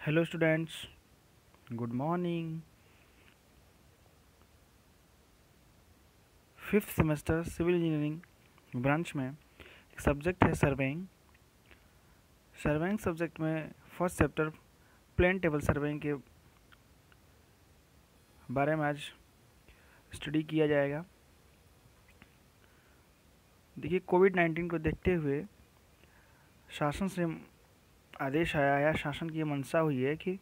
Hello students, good morning. Fifth semester civil engineering branch में एक subject है surveying. Surveying subject में first chapter plane table surveying के बारे में आज स्टडी किया जाएगा। देखिए, कोविड-19 को देखते हुए शासन से आदेश आया या शासन की मंशा हुई है कि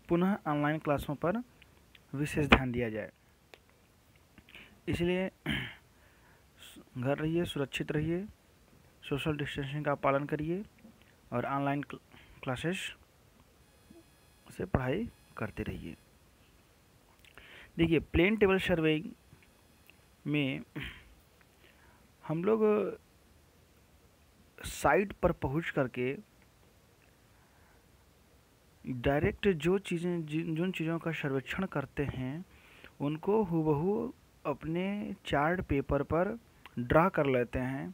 पुनः ऑनलाइन क्लासों पर विशेष ध्यान दिया जाए। इसलिए घर रहिए, सुरक्षित रहिए, सोशल डिस्टेंसिंग का पालन करिए और ऑनलाइन क्लासेस से पढ़ाई करते रहिए। देखिए, प्लेन टेबल सर्वेइंग में हम लोग साइट पर पहुंच करके डायरेक्ट जिन चीज़ों का सर्वेक्षण करते हैं उनको हूबहू अपने चार्ट पेपर पर ड्रा कर लेते हैं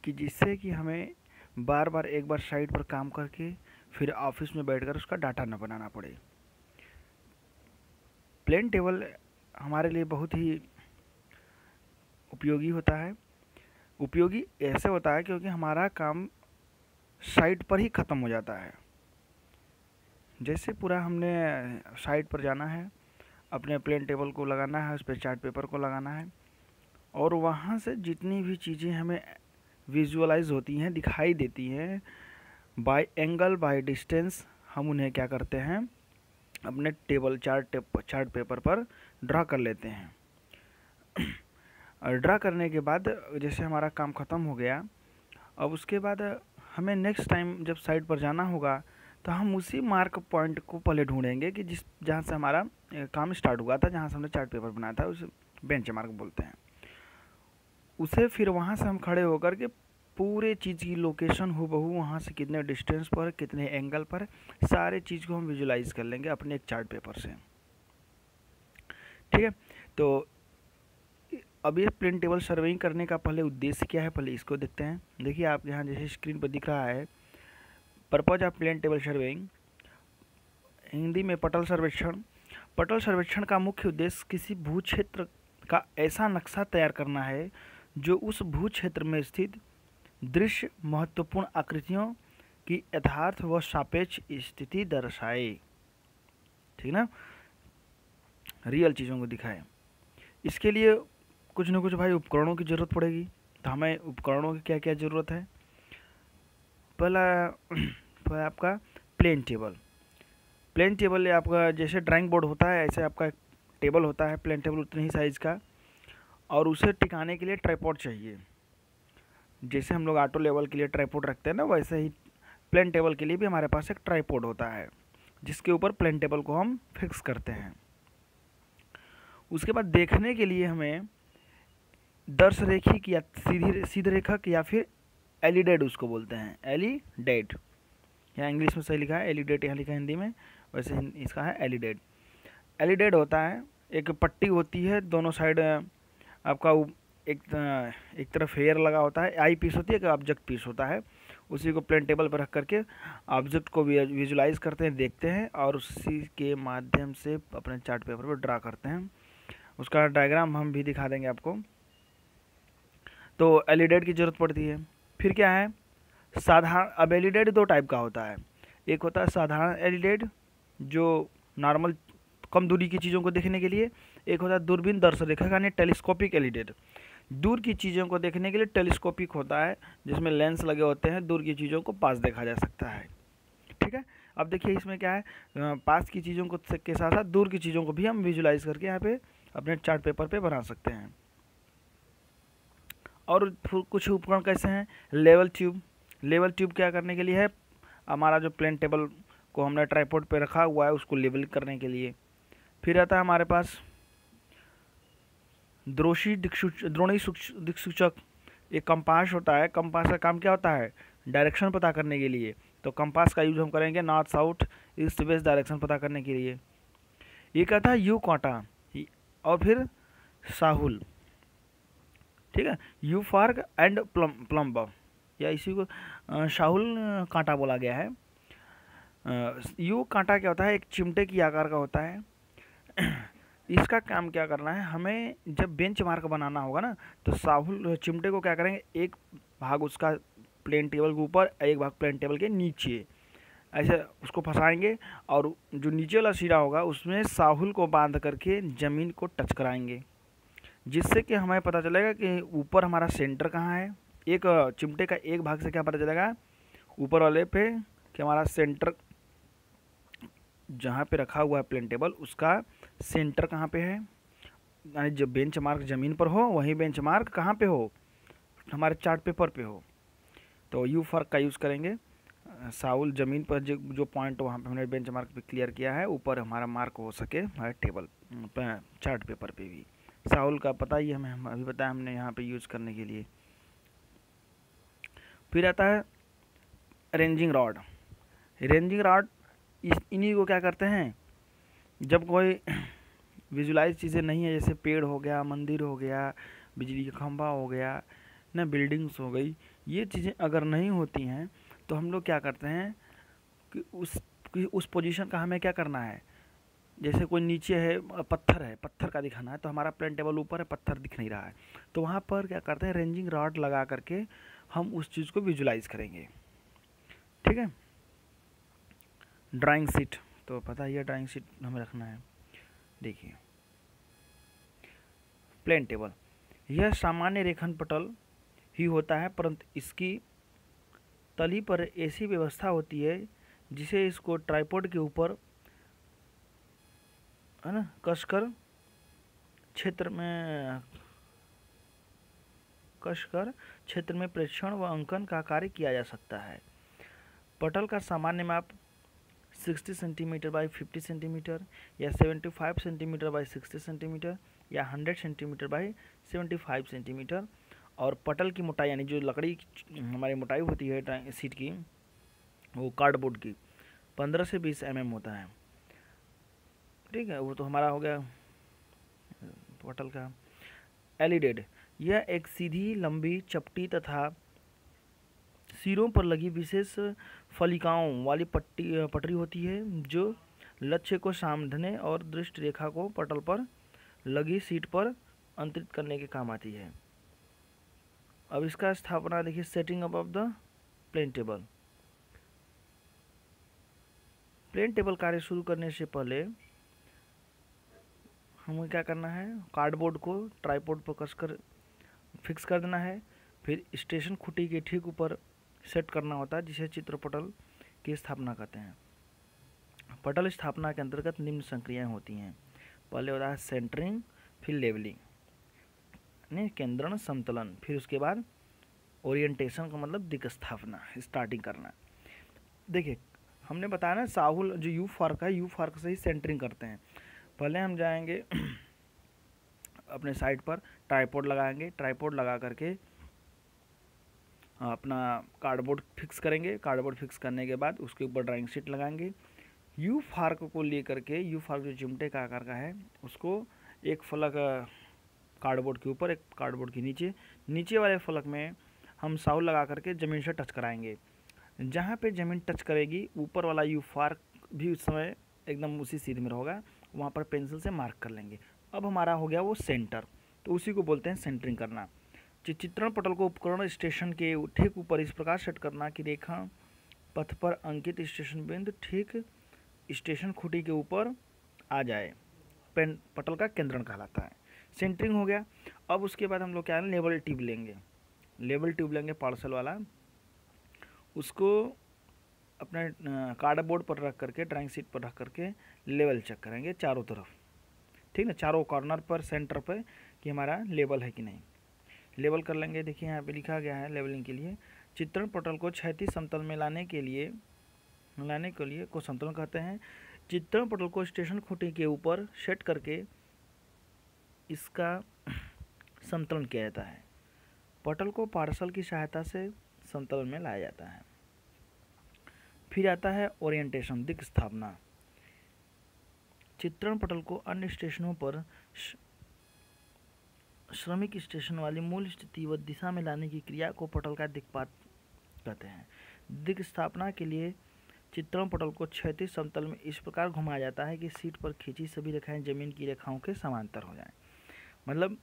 कि जिससे कि हमें बार बार एक बार साइट पर काम करके फिर ऑफिस में बैठकर उसका डाटा न बनाना पड़े। प्लेन टेबल हमारे लिए बहुत ही उपयोगी होता है। उपयोगी ऐसे होता है क्योंकि हमारा काम साइट पर ही ख़त्म हो जाता है। जैसे पूरा हमने साइट पर जाना है, अपने प्लेन टेबल को लगाना है, उस पर चार्ट पेपर को लगाना है और वहाँ से जितनी भी चीज़ें हमें विजुअलाइज होती हैं, दिखाई देती हैं, बाय एंगल बाय डिस्टेंस, हम उन्हें क्या करते हैं, अपने टेबल चार्ट पेपर पर ड्रा कर लेते हैं। और ड्रा करने के बाद जैसे हमारा काम ख़त्म हो गया, अब उसके बाद हमें नेक्स्ट टाइम जब साइट पर जाना होगा तो हम उसी मार्क पॉइंट को पहले ढूंढेंगे कि जहाँ से हमारा काम स्टार्ट हुआ था, जहाँ से हमने चार्ट पेपर बनाया था, उसे बेंच मार्क बोलते हैं। उसे फिर वहाँ से हम खड़े होकर के पूरे चीज़ की लोकेशन हूबहू वहाँ से कितने डिस्टेंस पर, कितने एंगल पर, सारे चीज़ को हम विजुलाइज कर लेंगे अपने एक चार्ट पेपर से। ठीक है, तो अब ये प्लेन टेबल सर्वेइंग करने का पहले उद्देश्य क्या है, पहले इसको देखते हैं। देखिए, आप यहाँ जैसे स्क्रीन पर दिख रहा है, purpose of plane table surveying, Hindi में पटल सर्वेक्षण। पटल सर्वेक्षण का मुख्य उद्देश्य किसी भू क्षेत्र का ऐसा नक्शा तैयार करना है जो उस भू क्षेत्र में स्थित दृश्य महत्वपूर्ण आकृतियों की यथार्थ व सापेक्ष स्थिति दर्शाए। ठीक ना, रियल चीज़ों को दिखाए। इसके लिए कुछ न कुछ भाई उपकरणों की ज़रूरत पड़ेगी। तो हमें उपकरणों की क्या क्या ज़रूरत है? पहला आपका प्लेन टेबल। प्लेन टेबल आपका जैसे ड्राइंग बोर्ड होता है, ऐसे आपका एक टेबल होता है, प्लेन टेबल उतने ही साइज़ का, और उसे टिकाने के लिए ट्राइपॉड चाहिए। जैसे हम लोग ऑटो लेवल के लिए ट्राइपॉड रखते हैं ना, वैसे ही प्लेन टेबल के लिए भी हमारे पास एक ट्राइपॉड होता है जिसके ऊपर प्लेन टेबल को हम फिक्स करते हैं। उसके बाद देखने के लिए हमें दर्श रेखिक या सीधी रेखक या फिर एलिडेड उसको बोलते हैं, एलिडेड। यहाँ इंग्लिश में सही लिखा है एलिडेड, यहाँ लिखा है हिंदी में, वैसे इसका है एलिडेड। एलिडेड होता है, एक पट्टी होती है दोनों साइड, आपका एक तरफ हेयर लगा होता है, आई पीस होती है, एक ऑब्जेक्ट पीस होता है। उसी को प्लेन टेबल पर रख करके ऑब्जेक्ट को विजुलाइज करते हैं, देखते हैं और उसी के माध्यम से अपने चार्ट पेपर पर ड्रा करते हैं। उसका डायग्राम हम भी दिखा देंगे आपको। तो एलिडेड की ज़रूरत पड़ती है। फिर क्या है, साधारण। अब एलिडेड दो टाइप का होता है, एक होता है साधारण एलिडेड जो नॉर्मल कम दूरी की चीज़ों को देखने के लिए, एक होता है दूरबीन दर्श रेखक यानी टेलीस्कोपिक एलिडेड। दूर की चीज़ों को देखने के लिए टेलीस्कोपिक होता है, जिसमें लेंस लगे होते हैं, दूर की चीज़ों को पास देखा जा सकता है। ठीक है, अब देखिए इसमें क्या है, पास की चीज़ों को के साथ साथ दूर की चीज़ों को भी हम विजुलाइज करके यहाँ पे अपने चार्ट पेपर पे बना सकते हैं। और कुछ उपकरण कैसे हैं, लेवल ट्यूब। लेवल ट्यूब क्या करने के लिए है, हमारा जो प्लेन टेबल को हमने ट्राइपॉड पे रखा हुआ है उसको लेवल करने के लिए। फिर आता है हमारे पास द्रोणी दिक्सूचक, एक कंपास होता है। कंपास का काम क्या होता है, डायरेक्शन पता करने के लिए। तो कंपास का यूज हम करेंगे north south east west direction पता करने के लिए। ये कहता है यू कांटा और फिर साहुल। ठीक है, यू फार्क एंड प्लम्ब, या इसी को शाहुल कांटा बोला गया है। यू कांटा क्या होता है, एक चिमटे की आकार का होता है। इसका काम क्या करना है, हमें जब बेंच मार्क बनाना होगा ना, तो साहुल चिमटे को क्या करेंगे, एक भाग उसका प्लेन टेबल के ऊपर, एक भाग प्लेन टेबल के नीचे, ऐसे उसको फंसाएंगे और जो नीचे वाला सिरा होगा उसमें साहुल को बांध करके ज़मीन को टच कराएंगे, जिससे कि हमें पता चलेगा कि ऊपर हमारा सेंटर कहाँ है। एक चिमटे का एक भाग से क्या पता चलेगा ऊपर वाले पे कि हमारा सेंटर जहाँ पे रखा हुआ है प्लेन टेबल उसका सेंटर कहाँ पे है, यानी जब बेंच मार्क ज़मीन पर हो वहीं बेंच मार्क कहाँ पे हो, हमारे चार्ट पेपर पे हो। तो यू फर्क का यूज़ करेंगे। साउल ज़मीन पर जो पॉइंट वहाँ पे हमने बेंच मार्क पे क्लियर किया है, ऊपर हमारा मार्क हो सके हमारे टेबल चार्ट पेपर पे भी। साउल का पता ही हमें, हम अभी बताया हमने यहाँ पे यूज़ करने के लिए। फिर आता है रेंजिंग रॉड। रेंजिंग रॉड इन्हीं को क्या करते हैं, जब कोई विजुलाइज चीज़ें नहीं है, जैसे पेड़ हो गया, मंदिर हो गया, बिजली का खंभा हो गया ना, बिल्डिंग्स हो गई, ये चीज़ें अगर नहीं होती हैं तो हम लोग क्या करते हैं कि उस पोजीशन का हमें क्या करना है, जैसे कोई नीचे है, पत्थर का दिखाना है, तो हमारा प्लेन टेबल ऊपर है, पत्थर दिख नहीं रहा है, तो वहाँ पर क्या करते हैं, रेंजिंग रॉड लगा करके हम उस चीज़ को विजुलाइज करेंगे। ठीक है। ड्राइंग शीट, तो पता ही है ड्राइंग शीट हमें रखना है। देखिए प्लेन टेबल, यह सामान्य रेखन पटल ही होता है, परंतु इसकी तली पर ऐसी व्यवस्था होती है जिसे इसको ट्राइपॉड के ऊपर है ना कसकर क्षेत्र में प्रेक्षण व अंकन का कार्य किया जा सकता है। पटल का सामान्य माप 60 सेंटीमीटर बाई 50 सेंटीमीटर या 75 सेंटीमीटर बाई 60 सेंटीमीटर या 100 सेंटीमीटर बाई 75 सेंटीमीटर, और पटल की मोटाई यानी जो लकड़ी हमारी मोटाई होती है सीट की, वो कार्डबोर्ड की 15 से 20 mm होता है। ठीक है, वो तो हमारा हो गया पटल का। एलिडेड, यह एक सीधी लंबी चपटी तथा सिरों पर लगी विशेष फलिकाओं वाली पटरी होती है, जो लक्ष्य को सामने और दृष्टि रेखा को पटल पर लगी सीट पर अंतरित करने के काम आती है। अब इसका स्थापना देखिए, setting up of the plane table. Plane table कार्य शुरू करने से पहले हमें क्या करना है, कार्डबोर्ड को ट्राइपॉड पर कसकर फिक्स कर देना है, फिर स्टेशन खुटी के ठीक ऊपर सेट करना होता है, जिसे चित्रपटल की स्थापना कहते हैं। पटल स्थापना के अंतर्गत निम्न संक्रियाएं होती हैं। पहले होता है सेंटरिंग, फिर लेवलिंग यानी केंद्रण समतलन, फिर उसके बाद ओरिएंटेशन का मतलब दिक् स्थापना, स्टार्टिंग करना। देखिए हमने बताया ना, साहुल जो यू फार्क है, यू फार्क से ही सेंटरिंग करते हैं। पहले हम जाएंगे अपने साइड पर, ट्राइपॉड लगाएंगे, ट्राइपॉड लगा करके अपना कार्डबोर्ड फिक्स करेंगे। कार्डबोर्ड फिक्स करने के बाद उसके ऊपर ड्राइंग शीट लगाएंगे। यू फार्क को लेकर के, यू फार्क जो चिमटे का आकार का है, उसको एक फलक कार्डबोर्ड के ऊपर, एक कार्डबोर्ड के नीचे वाले फलक में हम साहुल लगा करके ज़मीन से टच कराएंगे। जहाँ पे ज़मीन टच करेगी ऊपर वाला यू फार्क भी उस समय एकदम उसी सीध में होगा, वहाँ पर पेंसिल से मार्क कर लेंगे। अब हमारा हो गया वो सेंटर, तो उसी को बोलते हैं सेंटरिंग करना। चित्रण पटल को उपकरण स्टेशन के ठीक ऊपर इस प्रकार सेट करना कि रेखा पथ पर अंकित स्टेशन बिंदु ठीक स्टेशन खुटी के ऊपर आ जाए, पेन पटल का केंद्रण कहलाता है। सेंटरिंग हो गया। अब उसके बाद हम लोग क्या है, लेवल ट्यूब लेंगे। लेवल ट्यूब लेंगे पार्सल वाला, उसको अपने कार्डबोर्ड पर रख करके, ड्राइंग शीट पर रख करके लेवल चेक करेंगे चारों तरफ। ठीक ना, चारों कॉर्नर पर, सेंटर पर, कि हमारा लेवल है कि नहीं। लेवल कर लेंगे। देखिए यहाँ पे लिखा गया है लेवलिंग के लिए, चित्रण पटल को क्षैतिज समतल में लाने के लिए को समतलन कहते हैं। चित्रण पटल को स्टेशन खूंटी के ऊपर सेट करके इसका समतलन किया जाता है। पटल को पार्सल की सहायता से समतलन में लाया जाता है। फिर आता है ओरिएंटेशन, दिक् स्थापना। चित्रण पटल को अन्य स्टेशनों पर श्रमिक स्टेशन वाली मूल स्थिति व दिशा में लाने की क्रिया को पटल का दिक्पात कहते हैं। दिक् स्थापना के लिए चित्रण पटल को क्षैतिज समतल में इस प्रकार घुमाया जाता है कि शीट पर खींची सभी रेखाएं जमीन की रेखाओं के समांतर हो जाएं। मतलब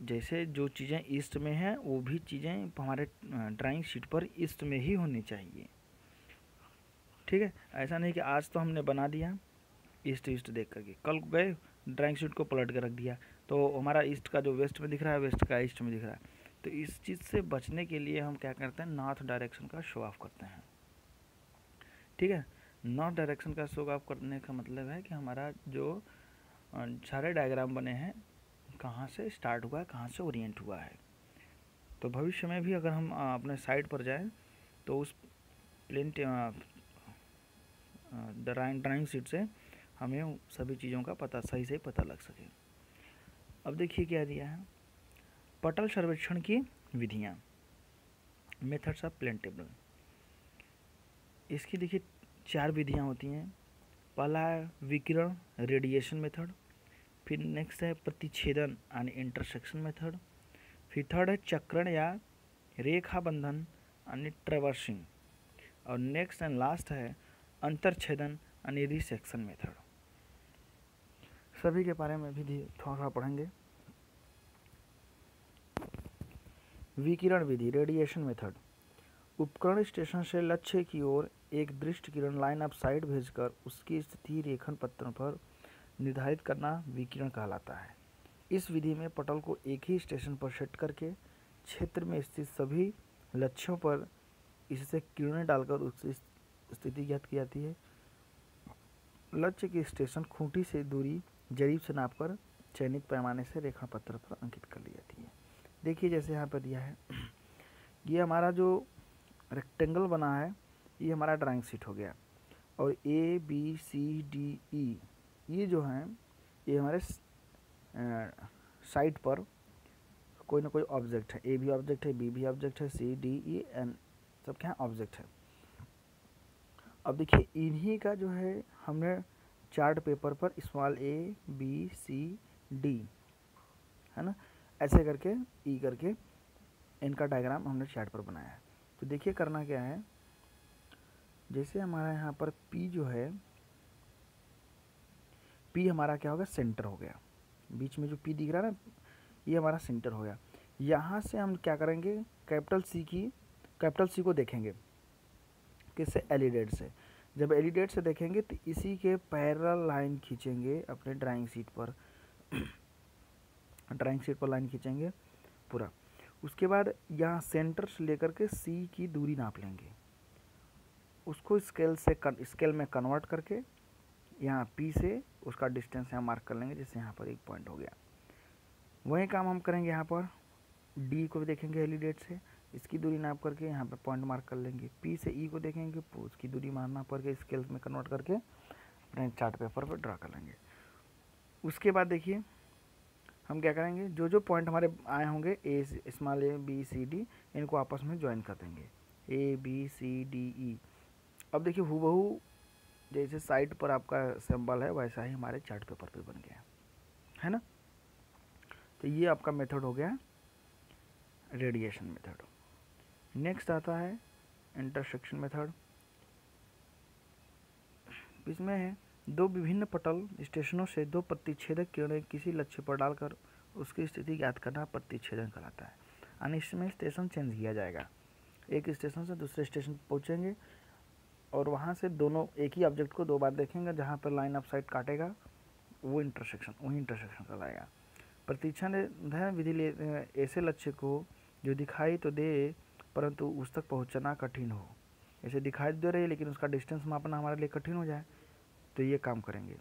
जैसे जो चीज़ें ईस्ट में हैं वो भी चीज़ें हमारे ड्राइंग शीट पर ईस्ट में ही होनी चाहिए। ठीक है, ऐसा नहीं कि आज तो हमने बना दिया ईस्ट ईस्ट देख करके, कल गए ड्राइंग शीट को पलट के रख दिया तो हमारा ईस्ट का जो वेस्ट में दिख रहा है वेस्ट का ईस्ट में दिख रहा है। तो इस चीज़ से बचने के लिए हम क्या करते हैं, नॉर्थ डायरेक्शन का शो ऑफ करते हैं। ठीक है, नॉर्थ डायरेक्शन का शो ऑफ करने का मतलब है कि हमारा जो सारे डायग्राम बने हैं कहाँ से स्टार्ट हुआ है, कहाँ से ओरिएंट हुआ है। तो भविष्य में भी अगर हम अपने साइट पर जाएं तो उस प्लेन ड्राइंग शीट से हमें सभी चीज़ों का पता सही से पता लग सके। अब देखिए क्या दिया है, पटल सर्वेक्षण की विधियाँ, मेथड्स ऑफ प्लेन टेबल। इसकी देखिए 4 विधियाँ होती हैं। पहला है विकिरण रेडिएशन मेथड, फिर नेक्स्ट है प्रतिच्छेदन यानी इंटरसेक्शन मेथड, फिर थर्ड है चक्रण या रेखा बंधन यानी ट्रेवर्सिंग, और नेक्स्ट एंड लास्ट है अंतरछेदन यानी रिसेक्शन मेथड। सभी के बारे में भी थोड़ा पढ़ेंगे। विकिरण विधि रेडिएशन मेथड, उपकरण स्टेशन से लक्ष्य की ओर एक दृष्टि किरण लाइन ऑफ साइट भेजकर उसकी स्थिति रेखन पत्र पर निर्धारित करना विकिरण कहलाता है। इस विधि में पटल को एक ही स्टेशन पर सेट करके क्षेत्र में स्थित सभी लक्ष्यों पर इससे किरणें डालकर उसकी स्थिति ज्ञात की जाती है। लक्ष्य की स्टेशन खूंटी से दूरी जरीब से नापकर चयनित पैमाने से रेखा पत्र पर अंकित कर ली जाती है। देखिए जैसे यहाँ पर दिया है, ये हमारा जो रेक्टेंगल बना है ये हमारा ड्राइंग शीट हो गया, और ए बी सी डी ई ये जो हैं ये हमारे साइड पर कोई ना कोई ऑब्जेक्ट है। ए भी ऑब्जेक्ट है, बी भी ऑब्जेक्ट है, सी डी ई एन सब क्या ऑब्जेक्ट है। अब देखिए इन्हीं का जो है हमने चार्ट पेपर पर small A B C D है ना, ऐसे करके ई करके इनका डायग्राम हमने चार्ट पर बनाया है। तो देखिए करना क्या है, जैसे हमारा यहाँ पर पी जो है, पी हमारा क्या होगा, सेंटर हो गया। बीच में जो पी दिख रहा है ना, ये हमारा सेंटर हो गया। यहाँ से हम क्या करेंगे, कैपिटल सी को देखेंगे किससे, एलिडेट से। जब एलिडेट से देखेंगे तो इसी के पैरेलल लाइन खींचेंगे अपने ड्राइंग शीट पर ड्राइंग शीट पर लाइन खींचेंगे पूरा। उसके बाद यहाँ सेंटर से लेकर के सी की दूरी नाप लेंगे, उसको स्केल में कन्वर्ट करके यहाँ पी से उसका डिस्टेंस यहाँ मार्क कर लेंगे, जैसे यहाँ पर एक पॉइंट हो गया। वही काम हम करेंगे यहाँ पर, डी को भी देखेंगे एलिडेट से, इसकी दूरी नाप करके यहाँ पर पॉइंट मार्क कर लेंगे। पी से ई को देखेंगे, उसकी दूरी नाप करके स्केल में कन्वर्ट करके अपने चार्ट पेपर पर ड्रा कर लेंगे। उसके बाद देखिए हम क्या करेंगे, जो जो पॉइंट हमारे आए होंगे A small A B C D, इनको आपस में ज्वाइन कर देंगे, ए बी सी डी ई। अब देखिए हूबहू जैसे साइड पर आपका सिंबल है वैसा ही हमारे चार्ट पेपर पे बन गया है ना। तो ये आपका मेथड हो गया रेडिएशन मेथड। नेक्स्ट आता है इंटरसेक्शन मेथड। इसमें है दो विभिन्न पटल स्टेशनों से दो प्रतिच्छेदक किरणें किसी लक्ष्य पर डालकर उसकी स्थिति ज्ञात करना प्रतिच्छेदन कहलाता है। यानी इसमें स्टेशन चेंज किया जाएगा, एक स्टेशन से दूसरे स्टेशन पहुँचेंगे और वहाँ से दोनों एक ही ऑब्जेक्ट को 2 बार देखेंगे, जहाँ पर लाइन ऑफ साइट काटेगा वो इंटरसेक्शन, वही इंटरसेक्शन कहलाएगा। प्रतिच्छेदन विधि ऐसे लक्ष्य को जो दिखाई तो दे परंतु उस तक पहुँचना कठिन हो, ऐसे दिखाई दे रही है लेकिन उसका डिस्टेंस मापना हमारे लिए कठिन हो जाए, तो ये काम करेंगे।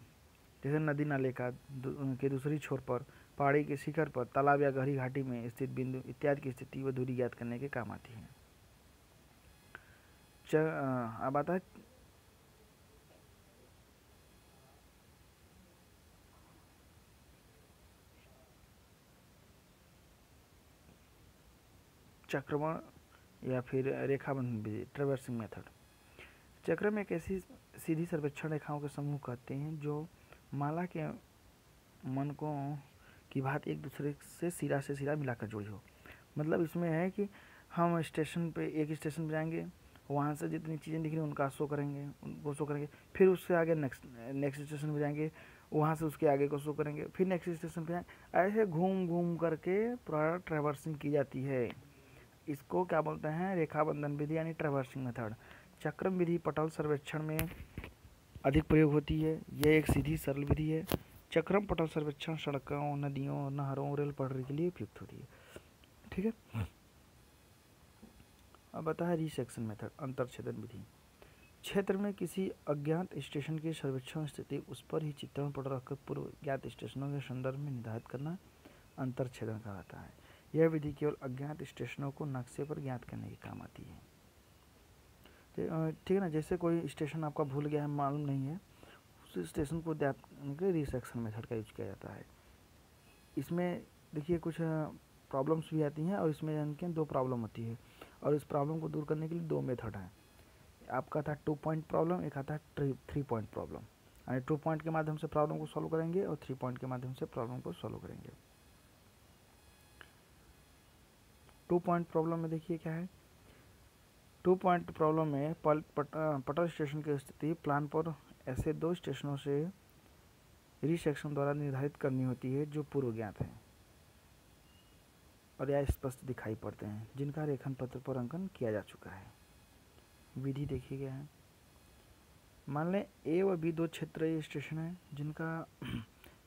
जैसे नदी नाले का के दूसरी छोर पर, पहाड़ी के शिखर पर, तालाब या गहरी घाटी में स्थित बिंदु इत्यादि की स्थिति व दूरी ज्ञात करने के काम आती है। अब आता है चक्रवण या फिर रेखाबंधन विधि, ट्रेवर्सिंग मेथड। चक्र में एक ऐसी सीधी सर्वेक्षण रेखाओं के समूह कहते हैं जो माला के मनकों की भांति एक दूसरे से सिरा मिलाकर जुड़ी हो। मतलब इसमें है कि हम स्टेशन पे एक स्टेशन पे जाएंगे, वहाँ से जितनी चीज़ें दिख रही हैं उनका शो करेंगे, उनको शो करेंगे। फिर उससे आगे नेक्स्ट स्टेशन पे जाएंगे, वहाँ से उसके आगे को शो करेंगे, फिर नेक्स्ट स्टेशन पे जाएंगे। ऐसे घूम घूम करके पूरा ट्रैवर्सिंग की जाती है। इसको क्या बोलते हैं? रेखाबंधन विधि यानी ट्रैवर्सिंग मेथड। चक्रम विधि पटल सर्वेक्षण में अधिक प्रयोग होती है। यह एक सीधी सरल विधि है। चक्रम पटल सर्वेक्षण सड़कों, नदियों, नहरों, रेल पटरी के लिए उपयुक्त होती है। ठीक है। अब बता है रिसेक्शन मेथड, अंतरछेदन विधि। क्षेत्र में किसी अज्ञात स्टेशन की सर्वेक्षण स्थिति उस पर ही चित्रण पट रखकर पूर्व ज्ञात स्टेशनों के संदर्भ में निर्धारित करना अंतरछेदन कहलाता है। यह विधि केवल अज्ञात स्टेशनों को नक्शे पर ज्ञात करने के काम आती है। ठीक है ना। जैसे कोई स्टेशन आपका भूल गया है, मालूम नहीं है, उस स्टेशन को ज्ञात करने के लिए रिसेक्शन मेथड का यूज किया जाता है। इसमें देखिए कुछ प्रॉब्लम्स भी आती हैं और इसमें इनके 2 प्रॉब्लम होती है और इस प्रॉब्लम को दूर करने के लिए 2 मेथड हैं। आपका था 2 पॉइंट प्रॉब्लम, एक आता है 3 पॉइंट प्रॉब्लम। यानी 2 पॉइंट के माध्यम से प्रॉब्लम को सॉल्व करेंगे और 3 पॉइंट के माध्यम से प्रॉब्लम को सॉल्व करेंगे। 2 पॉइंट प्रॉब्लम में देखिए क्या है। 2 पॉइंट प्रॉब्लम में पटल स्टेशन की स्थिति प्लान पर ऐसे 2 स्टेशनों से रिसेक्शन द्वारा निर्धारित करनी होती है जो पूर्व ज्ञात हैं और यह स्पष्ट दिखाई पड़ते हैं, जिनका रेखन पत्र पर अंकन किया जा चुका है। विधि देखिए क्या है। मान लें ए व बी 2 क्षेत्रीय स्टेशन हैं जिनका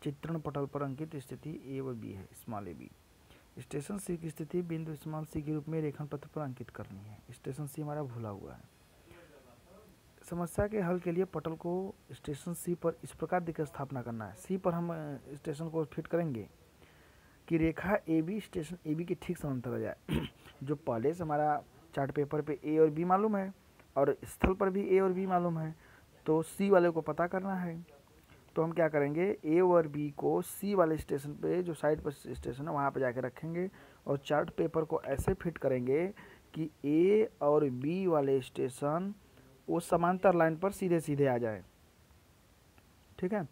चित्रण पटल पर अंकित स्थिति ए व बी है, स्मॉल ए बी। स्टेशन सी की स्थिति बिंदु स्मॉल सी के रूप में रेखन पत्र पर अंकित करनी है। स्टेशन सी हमारा भूला हुआ है। समस्या के हल के लिए पटल को स्टेशन सी पर इस प्रकार दिखकर स्थापना करना है। सी पर हम स्टेशन को फिट करेंगे कि रेखा A B station A B के ठीक समांतर आ जाए। जो पहले से हमारा चार्ट पेपर पे ए और बी मालूम है और स्थल पर भी ए और बी मालूम है, तो सी वाले को पता करना है। तो हम क्या करेंगे, ए और बी को सी वाले स्टेशन पे, जो साइड पर स्टेशन है वहाँ पे जाके रखेंगे और चार्ट पेपर को ऐसे फिट करेंगे कि ए और बी वाले स्टेशन वो समांतर लाइन पर सीधे सीधे आ जाए। ठीक है।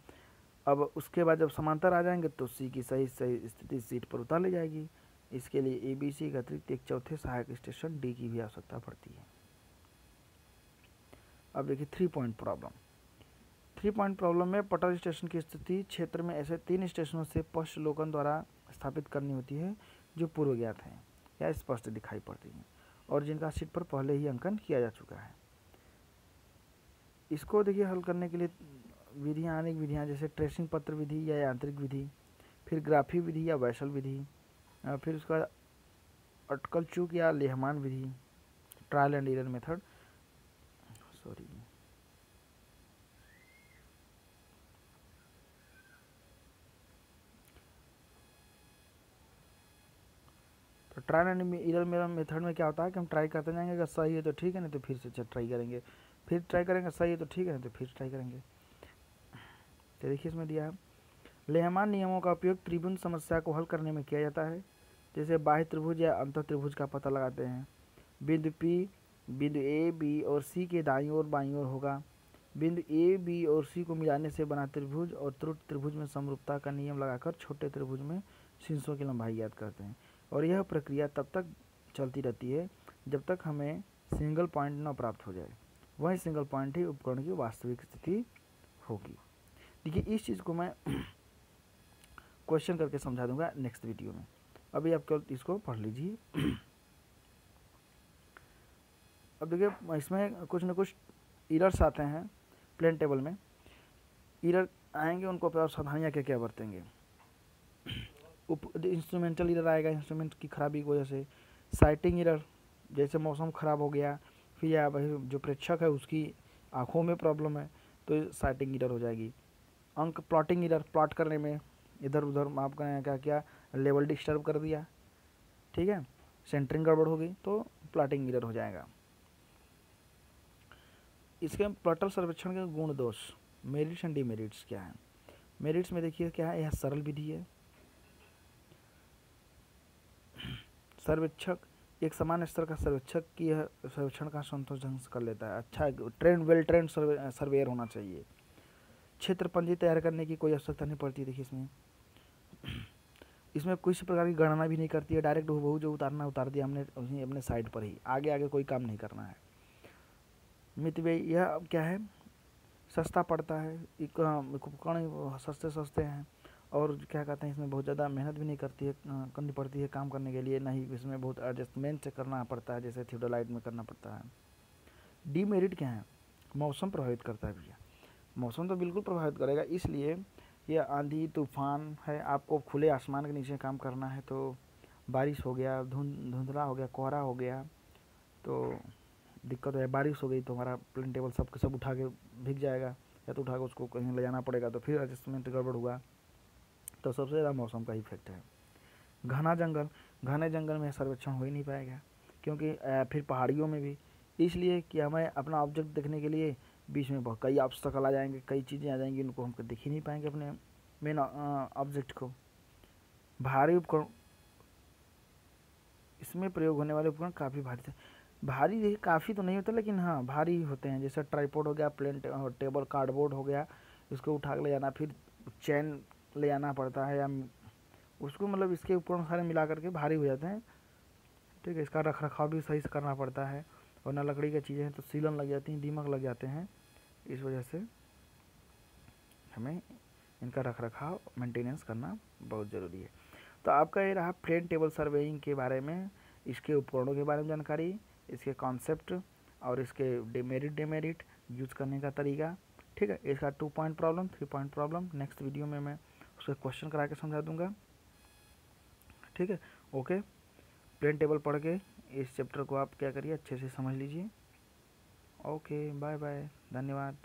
अब उसके बाद जब समांतर आ जाएंगे तो सी की सही स्थिति सीट पर उतार ली जाएगी। इसके लिए ए बी सी के अतिरिक्त एक चौथे सहायक स्टेशन डी की भी आवश्यकता पड़ती है। अब देखिए 3 पॉइंट प्रॉब्लम। 3 पॉइंट प्रॉब्लम में पटल स्टेशन की स्थिति क्षेत्र में ऐसे 3 स्टेशनों से पश्चलोकन द्वारा स्थापित करनी होती है जो पूर्व ज्ञात हैं या स्पष्ट दिखाई पड़ती हैं और जिनका सीट पर पहले ही अंकन किया जा चुका है। इसको देखिए हल करने के लिए विधियाँ, अनेक विधियाँ, जैसे ट्रेसिंग पत्र विधि या यांत्रिक विधि, फिर ग्राफी विधि या वैशल विधि, फिर उसका अटकल चूक या लेहमान विधि, trial and error method, sorry तो ट्रायल एंड एरर मेथड में क्या होता है कि हम ट्राई करते जाएंगे, अगर सही है तो ठीक है, नहीं तो फिर से ट्राई करेंगे, फिर ट्राई करेंगे, सही है तो ठीक है, नहीं तो फिर ट्राई करेंगे। तो देखिए इसमें दिया है, लेहमान नियमों का उपयोग त्रिभुज समस्या को हल करने में किया जाता है। जैसे बाह्य त्रिभुज या अंतर त्रिभुज का पता लगाते हैं। बिंदु P बिंदु A, B और C के दाईं ओर बाईं ओर होगा। बिंदु A, B और C को मिलाने से बना त्रिभुज और त्रुटि त्रिभुज में समरूपता का नियम लगाकर छोटे त्रिभुज में शीर्षों की लंबाई ज्ञात करते हैं। और यह प्रक्रिया तब तक चलती रहती है जब तक हमें सिंगल पॉइंट न प्राप्त हो जाए। वही सिंगल पॉइंट ही उपकरण की वास्तविक स्थिति होगी। देखिए इस चीज़ को मैं क्वेश्चन करके समझा दूंगा नेक्स्ट वीडियो में। अभी आप केवल इसको पढ़ लीजिए। अब देखिए इसमें कुछ न कुछ एरर्स आते हैं प्लेन टेबल में। एरर आएंगे, उनको आप सावधानियाँ क्या क्या बरतेंगे। इंस्ट्रूमेंटल एरर आएगा, इंस्ट्रूमेंट की खराबी की वजह से। साइटिंग एरर, जैसे मौसम ख़राब हो गया, फिर या वही जो प्रेक्षक है उसकी आँखों में प्रॉब्लम है तो साइटिंग एरर हो जाएगी। अंक प्लॉटिंग एरर, प्लॉट करने में इधर उधर माप करने का क्या लेवल डिस्टर्ब कर दिया, ठीक है, सेंटरिंग गड़बड़ हो गई तो प्लॉटिंग एरर हो जाएगा। इसके पटल सर्वेक्षण के गुण दोष, मेरिट्स एंड डिमेरिट्स क्या है। मेरिट्स में देखिए क्या है, यह सरल विधि है। सर्वेक्षक एक समान स्तर का सर्वेक्षक की यह सर्वेक्षण का संतोषजनक से कर लेता है। अच्छा ट्रेंड, वेल ट्रेंड सर्वेयर होना चाहिए। क्षेत्र पंजी तैयार करने की कोई आवश्यकता नहीं पड़ती। देखिए इसमें किसी प्रकार की गणना भी नहीं करती है, डायरेक्ट हूबहू जो उतारना उतार दिया हमने अपने साइड पर ही, आगे आगे कोई काम नहीं करना है। मितव्ययी यह अब क्या है, सस्ता पड़ता है, उपकरण सस्ते हैं, और क्या कहते हैं इसमें बहुत ज़्यादा मेहनत भी नहीं करनी पड़ती है काम करने के लिए, ना ही इसमें बहुत एडजस्टमेंट से करना पड़ता है जैसे थियोडोलाइट में करना पड़ता है। डीमेरिट क्या है, मौसम प्रभावित करता है भैया। मौसम तो बिल्कुल प्रभावित करेगा, इसलिए ये आंधी तूफान है, आपको खुले आसमान के नीचे काम करना है तो बारिश हो गया, धुंधला हो गया, कोहरा हो गया तो दिक्कत है। बारिश हो गई तो हमारा प्लेन टेबल सब के सब उठा के भीग जाएगा, या तो उठा के उसको कहीं ले जाना पड़ेगा, तो फिर एडजस्टमेंट गड़बड़ हुआ। तो सबसे ज़्यादा मौसम का इफेक्ट है। घने जंगल में सर्वेक्षण हो ही नहीं पाएगा, क्योंकि फिर पहाड़ियों में भी, इसलिए कि हमें अपना ऑब्जेक्ट देखने के लिए बीच में बहुत कई ऑब्स्टकल आ जाएंगे, कई चीज़ें आ जाएंगी, उनको हम दिख ही नहीं पाएंगे अपने मेन ऑब्जेक्ट को। भारी उपकरण, इसमें प्रयोग होने वाले उपकरण काफ़ी भारी थे। भारी देखिए काफ़ी तो नहीं होता, लेकिन हाँ भारी होते हैं, जैसे ट्राइपॉड हो गया, प्लेन टेबल कार्डबोर्ड हो गया, इसको उठा के ले जाना, फिर चैन ले जाना पड़ता है, या उसको मतलब इसके उपकरण सारे मिला करके भारी हो जाते हैं। ठीक है, इसका रख रखाव भी सही से करना पड़ता है, और ना लकड़ी की चीज़ें हैं तो सीलन लग जाती हैं, दीमक लग जाते हैं, इस वजह से हमें इनका रख रखाव मेंटेनेंस करना बहुत ज़रूरी है। तो आपका ये रहा प्लेन टेबल सर्वेइंग के बारे में, इसके उपकरणों के बारे में जानकारी, इसके कॉन्सेप्ट और इसके डेमेरिट यूज करने का तरीका। ठीक है, इसका 2 point problem, 3 point problem next video में मैं उसका क्वेश्चन करा के समझा दूंगा। ठीक है, ओके। प्लेन टेबल पढ़ के इस चैप्टर को आप क्या करिए, अच्छे से समझ लीजिए। ओके, बाय बाय, धन्यवाद।